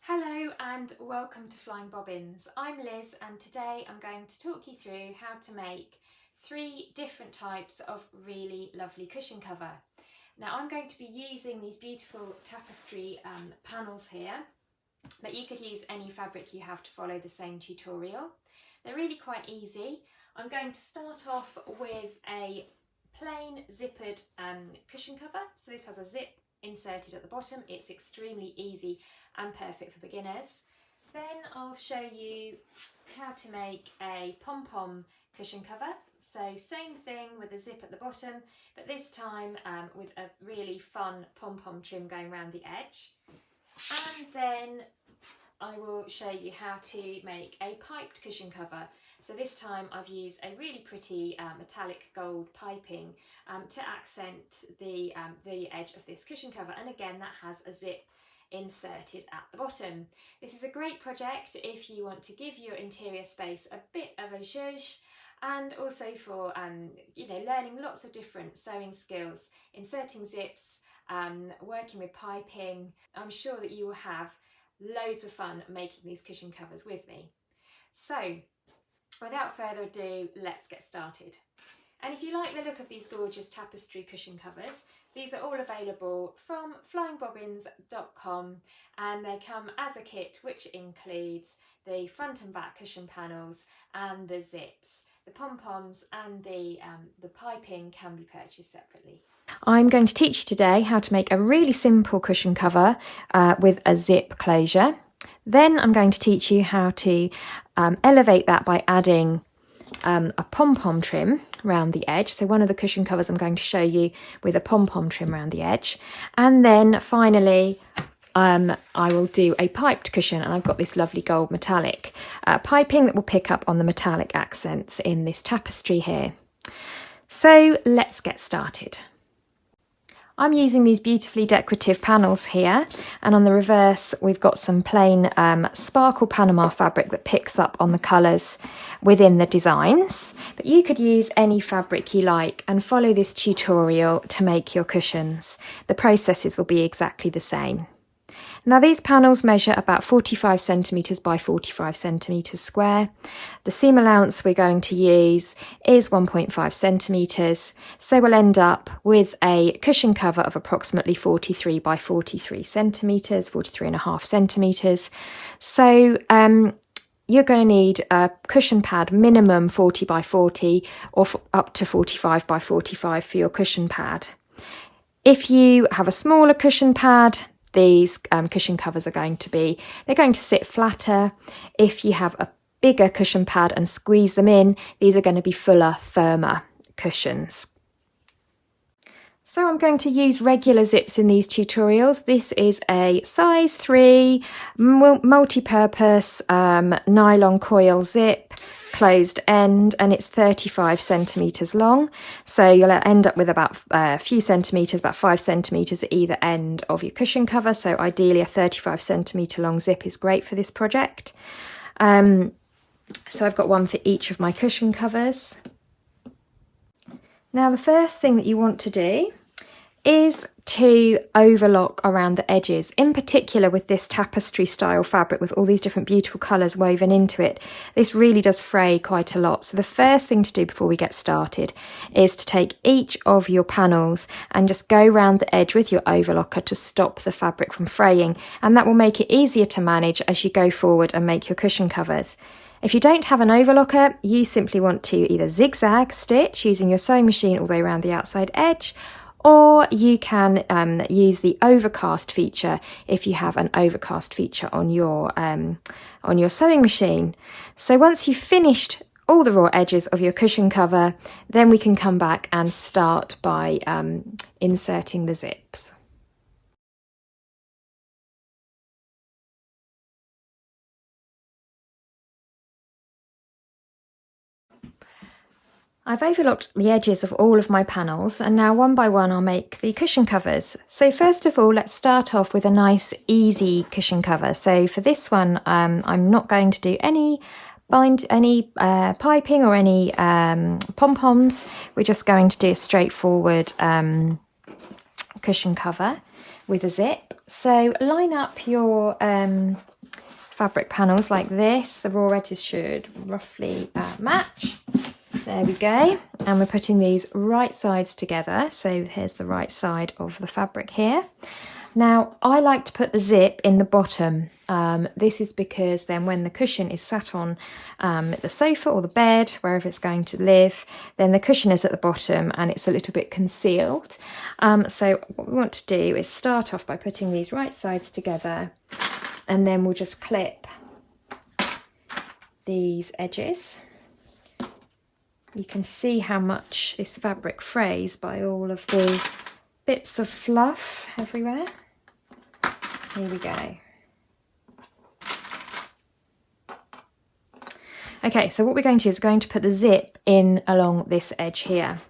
Hello and welcome to Flying Bobbins. I'm Liz and today I'm going to talk you through how to make 3 different types of really lovely cushion cover. Now I'm going to be using these beautiful tapestry panels here, but you could use any fabric you have to follow the same tutorial. They're really quite easy. I'm going to start off with a plain zippered cushion cover. So this has a zip inserted at the bottom. It's extremely easy and perfect for beginners. Then I'll show you how to make a pom-pom cushion cover. So same thing with a zip at the bottom, but this time with a really fun pom-pom trim going around the edge. And then I will show you how to make a piped cushion cover. So this time I've used a really pretty metallic gold piping to accent the edge of this cushion cover, and again that has a zip inserted at the bottom. This is a great project if you want to give your interior space a bit of a zhuzh, and also for learning lots of different sewing skills, inserting zips, working with piping. I'm sure that you will have loads of fun making these cushion covers with me. So without further ado, let's get started. And if you like the look of these gorgeous tapestry cushion covers, these are all available from flyingbobbins.com, and they come as a kit which includes the front and back cushion panels and the zips. The pom-poms and the piping can be purchased separately. I'm going to teach you today how to make a really simple cushion cover with a zip closure. Then I'm going to teach you how to elevate that by adding a pom-pom trim around the edge. So one of the cushion covers I'm going to show you with a pom-pom trim around the edge. And then finally I will do a piped cushion, and I've got this lovely gold metallic piping that will pick up on the metallic accents in this tapestry here. So let's get started. I'm using these beautifully decorative panels here, and on the reverse we've got some plain sparkle Panama fabric that picks up on the colours within the designs. But you could use any fabric you like and follow this tutorial to make your cushions. The processes will be exactly the same. Now these panels measure about 45 centimetres by 45 centimetres square. The seam allowance we're going to use is 1.5 centimetres, so we'll end up with a cushion cover of approximately 43 by 43 centimetres, 43.5 centimetres. So you're going to need a cushion pad minimum 40 by 40 or up to 45 by 45 for your cushion pad. If you have a smaller cushion pad, these cushion covers are going to sit flatter. If you have a bigger cushion pad and squeeze them in, these are going to be fuller, firmer cushions. So I'm going to use regular zips in these tutorials. This is a size 3 multi-purpose nylon coil zip, closed end, and it's 35 centimetres long. So you'll end up with about a few centimetres, about 5 centimetres at either end of your cushion cover. So ideally a 35 centimetre long zip is great for this project. So I've got one for each of my cushion covers. Now the first thing that you want to do is to overlock around the edges, in particular with this tapestry style fabric with all these different beautiful colours woven into it. This really does fray quite a lot. So the first thing to do before we get started is to take each of your panels and just go around the edge with your overlocker to stop the fabric from fraying, and that will make it easier to manage as you go forward and make your cushion covers. If you don't have an overlocker, you simply want to either zigzag stitch using your sewing machine all the way around the outside edge, or you can use the overcast feature if you have an overcast feature on your sewing machine. So once you've finished all the raw edges of your cushion cover, then we can come back and start by inserting the zips. I've overlocked the edges of all of my panels, and now one by one I'll make the cushion covers. So first of all, let's start off with a nice easy cushion cover. So for this one, I'm not going to do any piping or any pom-poms. We're just going to do a straightforward cushion cover with a zip. So line up your fabric panels like this. The raw edges should roughly match. There we go. And we're putting these right sides together. So here's the right side of the fabric here. Now, I like to put the zip in the bottom. This is because then when the cushion is sat on the sofa or the bed, wherever it's going to live, then the cushion is at the bottom and it's a little bit concealed. So what we want to do is start off by putting these right sides together, and then we'll just clip these edges. You can see how much this fabric frays by all of the bits of fluff everywhere. Here we go. Okay, so what we're going to do is we're going to put the zip in along this edge here.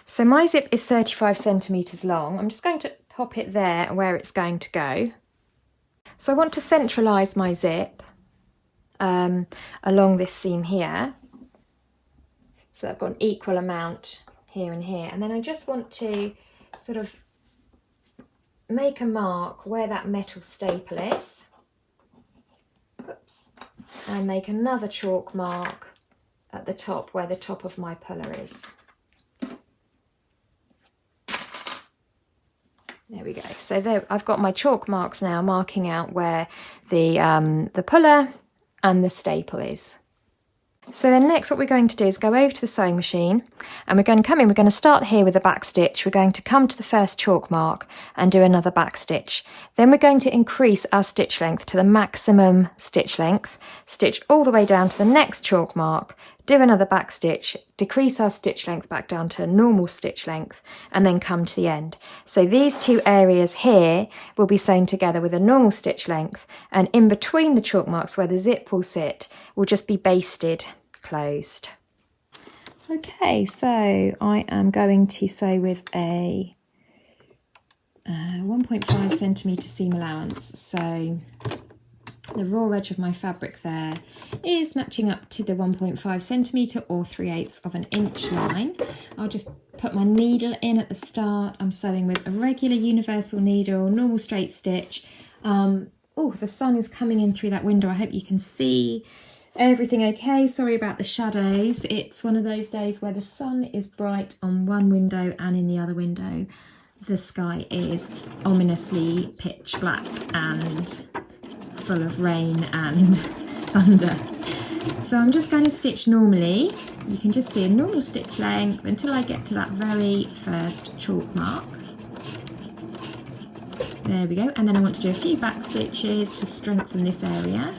So my zip is 35 centimetres long. I'm just going to pop it there where it's going to go. So I want to centralise my zip along this seam here. So I've got an equal amount here and here. And then I just want to sort of make a mark where that metal staple is. Oops. And make another chalk mark at the top where the top of my puller is. There we go. So there, I've got my chalk marks now marking out where the puller and the staple is. So then next what we're going to do is go over to the sewing machine, and we're going to come in, we're going to start here with a back stitch. We're going to come to the first chalk mark and do another back stitch. Then we're going to increase our stitch length to the maximum stitch length, stitch all the way down to the next chalk mark, do another back stitch, decrease our stitch length back down to normal stitch length, and then come to the end. So these two areas here will be sewn together with a normal stitch length, and in between the chalk marks where the zip will sit will just be basted closed. Okay, so I am going to sew with a 1.5 centimetre seam allowance. So the raw edge of my fabric there is matching up to the 1.5 centimetre or 3/8 of an inch line. I'll just put my needle in at the start. I'm sewing with a regular universal needle, normal straight stitch. Oh, the sun is coming in through that window. I hope you can see everything okay. Sorry about the shadows. It's one of those days where the sun is bright on one window and in the other window the sky is ominously pitch black and full of rain and thunder. So I'm just going to stitch normally. You can just see a normal stitch length until I get to that very first chalk mark. There we go. And then I want to do a few back stitches to strengthen this area.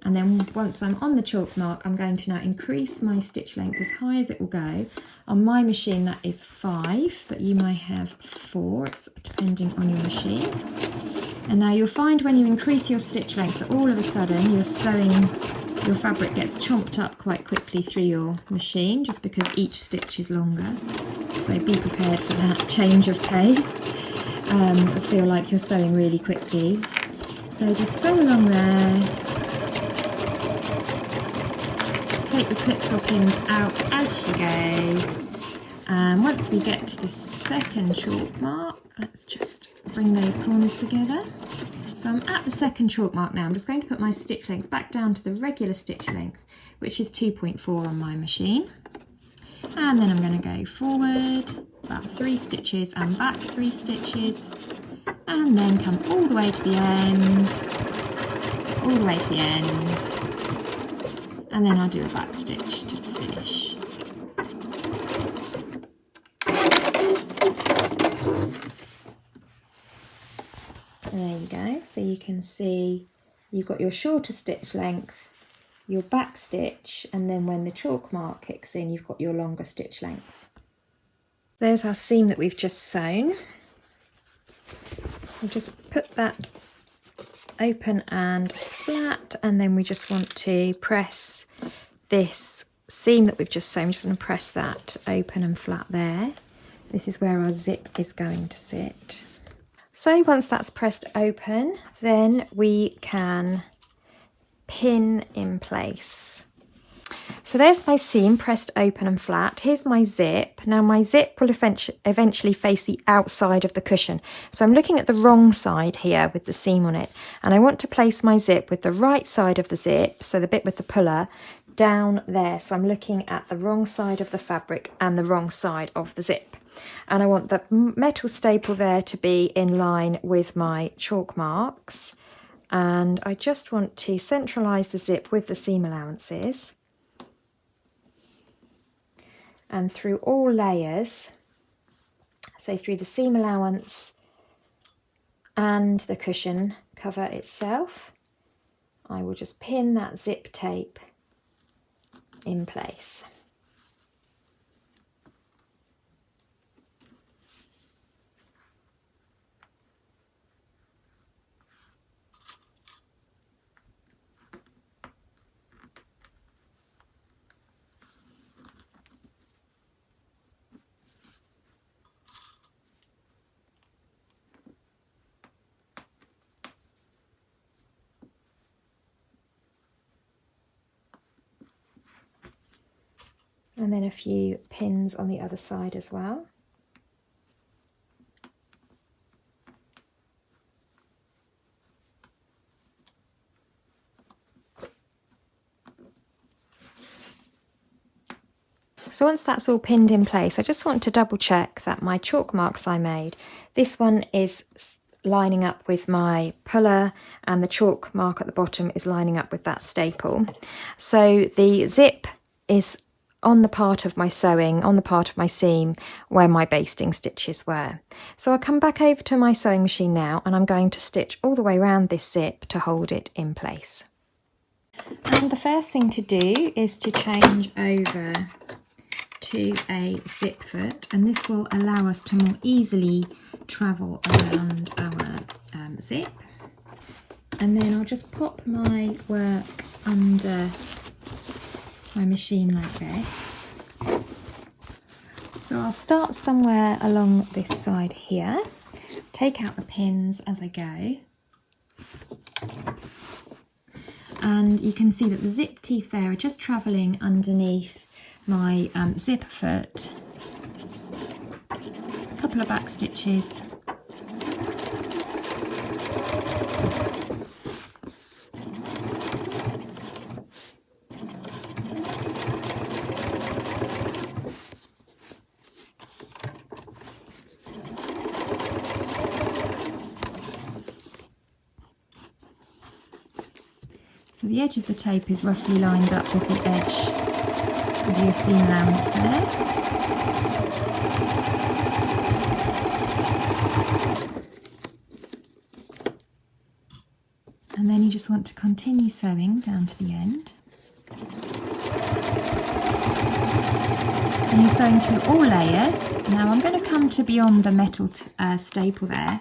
And then once I'm on the chalk mark, I'm going to now increase my stitch length as high as it will go. On my machine that is 5, but you might have 4, it's depending on your machine. And now you'll find when you increase your stitch length that all of a sudden your fabric gets chomped up quite quickly through your machine, just because each stitch is longer. So be prepared for that change of pace. Feel like you're sewing really quickly. So just sew along there. Take the clips or pins out as you go. And once we get to the second chalk mark, let's just bring those corners together. So I'm at the second chalk mark now. I'm just going to put my stitch length back down to the regular stitch length, which is 2.4 on my machine. And then I'm going to go forward about 3 stitches and back 3 stitches, and then come all the way to the end, all the way to the end, and then I'll do a back stitch to finish. There you go. So you can see you've got your shorter stitch length, your back stitch, and then when the chalk mark kicks in, you've got your longer stitch length. There's our seam that we've just sewn. We'll just put that open and flat, and then we just want to press this seam that we've just sewn. I'm just going to press that open and flat there. This is where our zip is going to sit. So once that's pressed open, then we can pin in place. So there's my seam pressed open and flat. Here's my zip. Now my zip will eventually face the outside of the cushion. So I'm looking at the wrong side here with the seam on it. And I want to place my zip with the right side of the zip, so the bit with the puller, down there. So I'm looking at the wrong side of the fabric and the wrong side of the zip. And I want the metal staple there to be in line with my chalk marks. And I just want to centralise the zip with the seam allowances. And through all layers, so through the seam allowance and the cushion cover itself, I will just pin that zip tape in place. And then a few pins on the other side as well. So once that's all pinned in place, I just want to double check that my chalk marks I made, this one is lining up with my puller and the chalk mark at the bottom is lining up with that staple. So the zip is on the part of my sewing, on the part of my seam where my basting stitches were. So I'll come back over to my sewing machine now and I'm going to stitch all the way around this zip to hold it in place. And the first thing to do is to change over to a zip foot, and this will allow us to more easily travel around our zip. And then I'll just pop my work under my machine like this. So I'll start somewhere along this side here, take out the pins as I go, and you can see that the zip teeth there are just travelling underneath my zip foot. A couple of back stitches. So the edge of the tape is roughly lined up with the edge of your seam allowance there. And then you just want to continue sewing down to the end. And you're sewing through all layers. Now I'm going to come to beyond the metal staple there.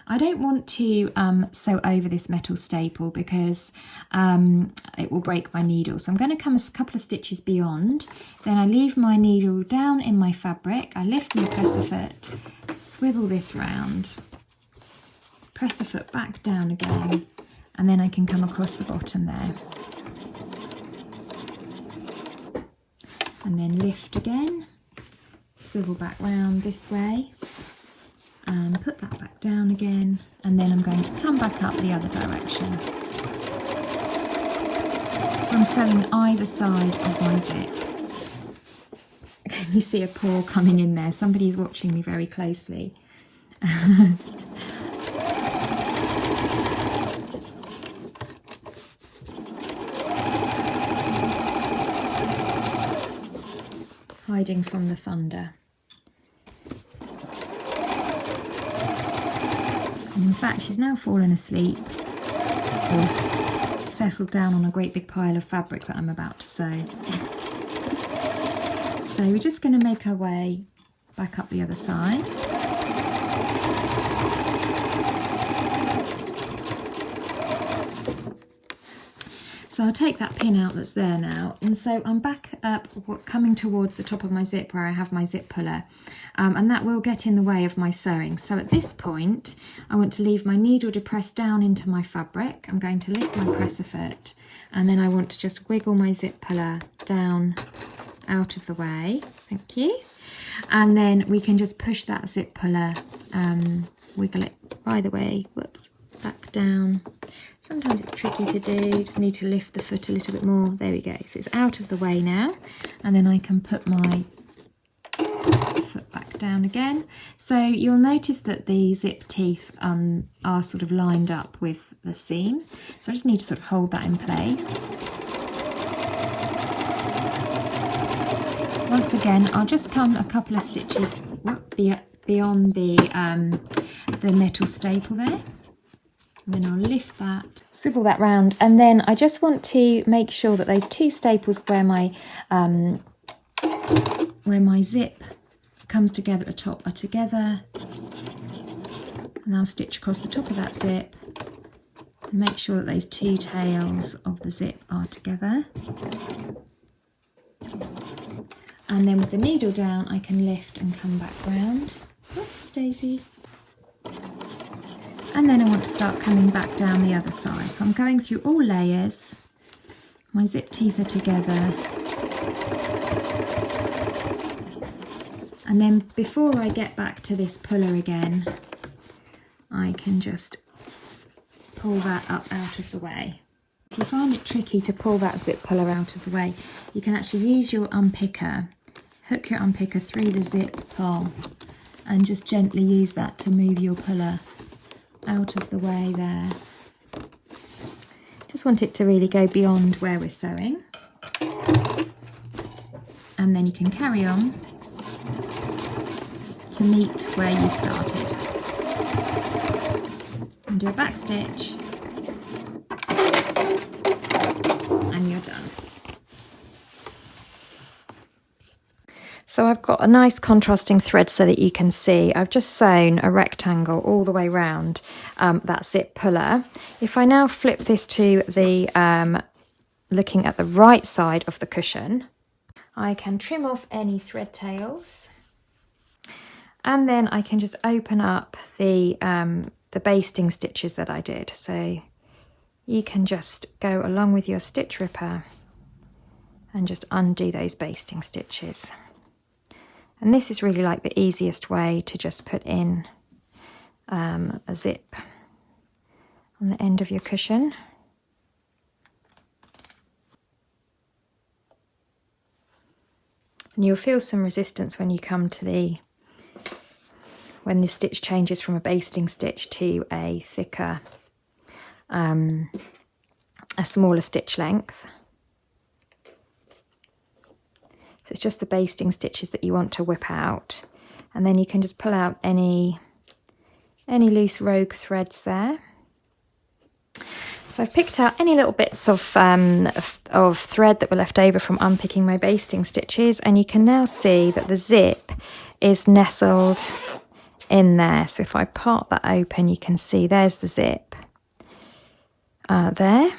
I don't want to sew over this metal staple because it will break my needle. So I'm going to come a couple of stitches beyond. Then I leave my needle down in my fabric. I lift my presser foot, swivel this round, presser foot back down again, and then I can come across the bottom there. And then lift again, swivel back round this way, and put that back down again, and then I'm going to come back up the other direction. So I'm sewing either side of my zip. Can you see a paw coming in there? Somebody's watching me very closely. Hiding from the thunder. And in fact, she's now fallen asleep or settled down on a great big pile of fabric that I'm about to sew. So we're just going to make our way back up the other side. So I'll take that pin out that's there now, and so I'm back up, coming towards the top of my zip where I have my zip puller, and that will get in the way of my sewing. So at this point I want to leave my needle depressed down into my fabric. I'm going to lift my presser foot, and then I want to just wiggle my zip puller down out of the way, thank you, and then we can just push that zip puller, wiggle it either way, whoops, back down. Sometimes it's tricky to do, just need to lift the foot a little bit more. There we go, so it's out of the way now, and then I can put my foot back down again. So you'll notice that the zip teeth are sort of lined up with the seam, so I just need to sort of hold that in place. Once again, I'll just come a couple of stitches beyond the metal staple there. And then I'll lift that, swivel that round, and then I just want to make sure that those two staples where my zip comes together at the top are together. And I'll stitch across the top of that zip and make sure that those two tails of the zip are together. And then with the needle down, I can lift and come back round. Oops, Daisy. And then I want to start coming back down the other side. So I'm going through all layers. My zip teeth are together. And then before I get back to this puller again, I can just pull that up out of the way. If you find it tricky to pull that zip puller out of the way, you can actually use your unpicker, hook your unpicker through the zip pull, and just gently use that to move your puller out of the way there. Just want it to really go beyond where we're sewing. And then you can carry on to meet where you started. And do a back stitch. And you're done. So I've got a nice contrasting thread so that you can see. I've just sewn a rectangle all the way round that zip puller. If I now flip this to the looking at the right side of the cushion, I can trim off any thread tails, and then I can just open up the basting stitches that I did. So you can just go along with your stitch ripper and just undo those basting stitches. And this is really like the easiest way to just put in a zip on the end of your cushion. And you'll feel some resistance when you come to when the stitch changes from a basting stitch to a thicker, a smaller stitch length. So it's just the basting stitches that you want to whip out, and then you can just pull out any loose rogue threads there. So I've picked out any little bits of thread that were left over from unpicking my basting stitches, and you can now see that the zip is nestled in there. So if I part that open, you can see there's the zip there.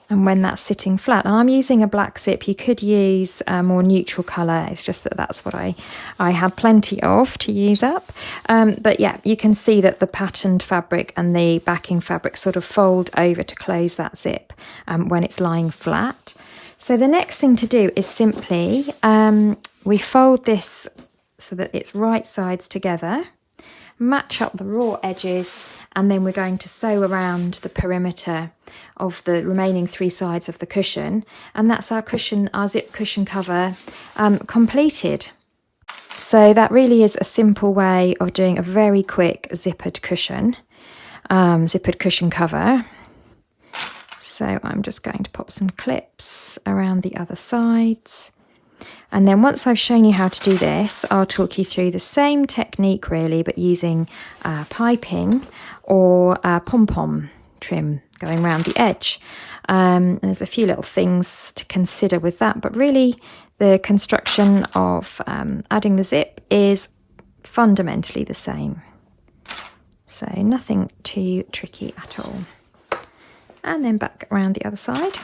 And when that's sitting flat, and I'm using a black zip, you could use a more neutral colour. It's just that that's what I had plenty of to use up. But yeah, you can see that the patterned fabric and the backing fabric sort of fold over to close that zip when it's lying flat. So the next thing to do is simply, we fold this so that it's right sides together, match up the raw edges, and then we're going to sew around the perimeter of the remaining three sides of the cushion, and that's our cushion, our zip cushion cover completed. So that really is a simple way of doing a very quick zippered cushion cover. So I'm just going to pop some clips around the other sides. And then once I've shown you how to do this, I'll talk you through the same technique really, but using piping or pom-pom trim going around the edge. And there's a few little things to consider with that, but really the construction of adding the zip is fundamentally the same. So nothing too tricky at all. And then back around the other side.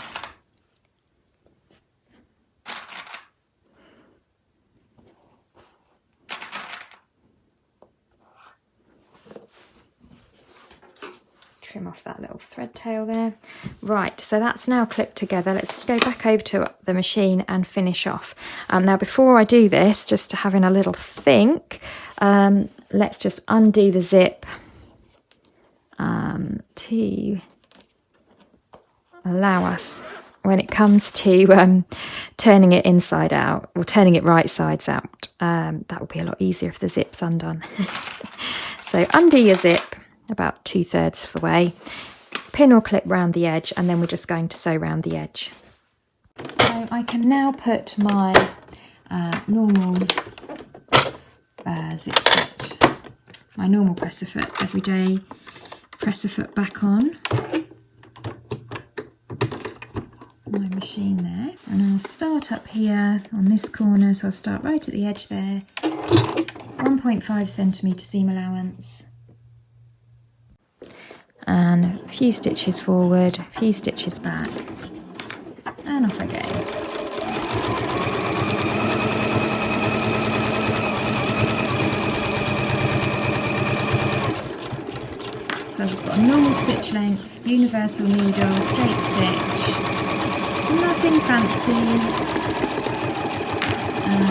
Trim off that little thread tail there. Right, so that's now clipped together. Let's just go back over to the machine and finish off. Now before I do this, just having a little think, let's just undo the zip to allow us, when it comes to turning it inside out or turning it right sides out, that will be a lot easier if the zip's undone. So undo your zip about 2/3 of the way, pin or clip round the edge, and then we're just going to sew round the edge. So I can now put my normal zip foot, my normal presser foot, everyday presser foot back on my machine there, and I'll start up here on this corner, so I'll start right at the edge there, 1.5 centimetre seam allowance, and a few stitches forward, a few stitches back, and off I go. So I've just got a normal stitch length, universal needle, straight stitch, nothing fancy, and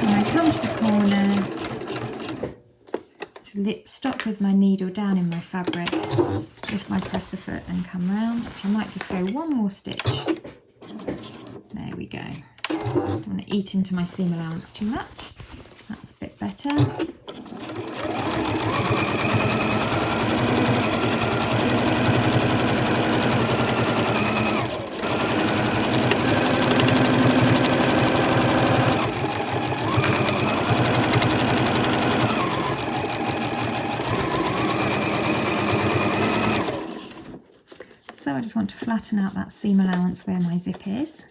when I come to the corner, just stop with my needle down in my fabric with my presser foot and come round, which I might just go one more stitch. There we go. I don't want to eat into my seam allowance too much. That's a bit better. So I just want to flatten out that seam allowance where my zip is.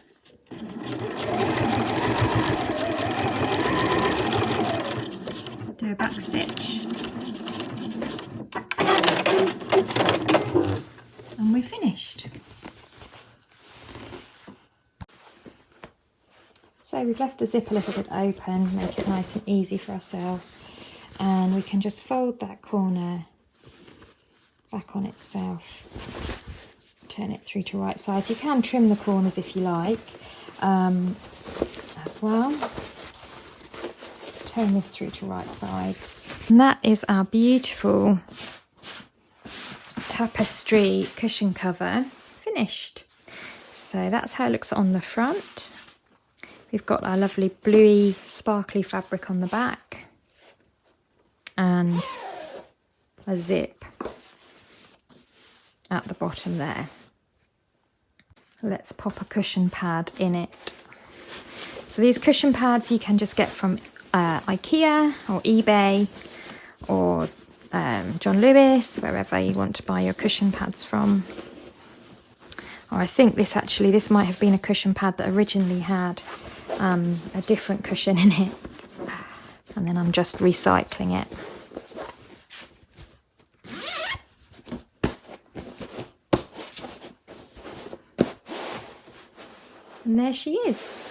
Do a back stitch. And we're finished. So we've left the zip a little bit open, make it nice and easy for ourselves. And we can just fold that corner back on itself. Turn it through to right side. You can trim the corners if you like as well. Turn this through to right sides. And that is our beautiful tapestry cushion cover finished. So that's how it looks on the front. We've got our lovely bluey sparkly fabric on the back and a zip at the bottom there. Let's pop a cushion pad in it. So these cushion pads you can just get from IKEA or eBay or John Lewis, wherever you want to buy your cushion pads from. Or I think this might have been a cushion pad that originally had a different cushion in it, and then I'm just recycling it. And there she is.